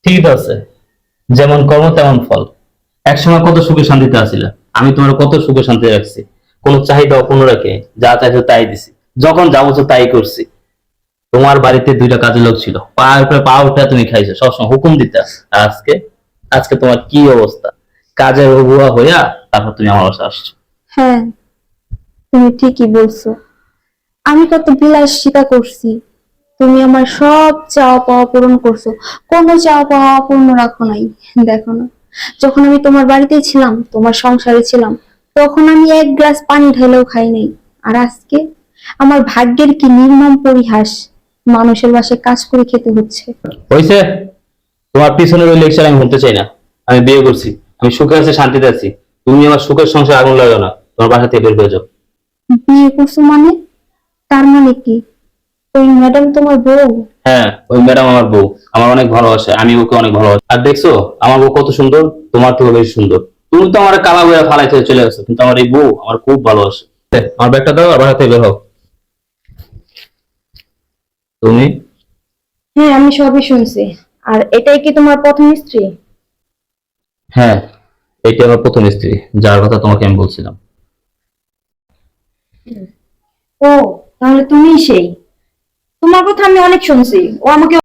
ঠিক আছে, যেমন কর্ম তেমন ফল। একসময় কত সুখে শান্তিতে আছিলা, আমি তোমার কত সুখে শান্তি রাখছি, কোনো চাহিদা অপূর্ণ রেখে যা চাইছো তাই দিছি, যখন যা বলছো তাই করছি। তোমার বাড়িতে দুইটা কাজের লোক ছিল, পায়ের উপরে পা উঠে তুমি খাইছো, সবসময় হুকুম দিতে। আর আজকে, আজকে তোমার কি অবস্থা, কাজের বুয়া হইয়া তারপর তুমি আমার বাসায় আসছো। হ্যাঁ, তুমি ঠিকই বলছো। আমি কত বিলাস স্বীকার করছি, তুমি আমার সব চাওয়া পাওয়া পূরণ করছো। কোনো চাওয়া পাওয়া পূর্ণ রাখো নাই। দেখো না, যখন আমি তোমার বাড়িতে ছিলাম, তোমার সংসারে ছিলাম, তখন আমি এক গ্লাস পানি ঢেলেও খাই নাই। আর আজকে আমার ভাগ্যের কি নির্মম পরিহাস, মানুষের বাসায় কাজ করে খেতে হচ্ছে। হয়েছে, তোমার পিছনের ওই লেকচার আমি শুনতে চাই না। আমি বিয়ে করছি, আমি সুখে আছি, শান্তিতে আছি। তুমি আমার সুখের সংসার আগুন লাগাও না, তোমার বাসা থেকে বের হয়ে যাও। বিয়ে করছো মানে? তার মানে কি ওই ম্যাডাম তোমার বউ? হ্যাঁ, ওই ম্যাডাম আমার বউ, আমার অনেক ভালোবাসে, আমি ওকে অনেক ভালোবাসি। আর দেখছো আমার বউ কত সুন্দর, তোমার থেকে বেশি সুন্দর। তুমি তো আমার কালা বইয়া ফালাইতে চলে গেছো, কিন্তু আমার এই বউ আমার খুব ভালোবাসে। আমার ব্যাগটা দাও আর বাসা থেকে বের হও। তুমি? হ্যাঁ, আমি সবই শুনছি। আর এটাই কি তোমার প্রথম স্ত্রী? হ্যাঁ, এটি আমার প্রথম স্ত্রী, যার কথা তোমাকে আমি বলছিলাম। ও, তাহলে তুমিই সেই। তোমার কথা আমি অনেক শুনছি, ও আমাকে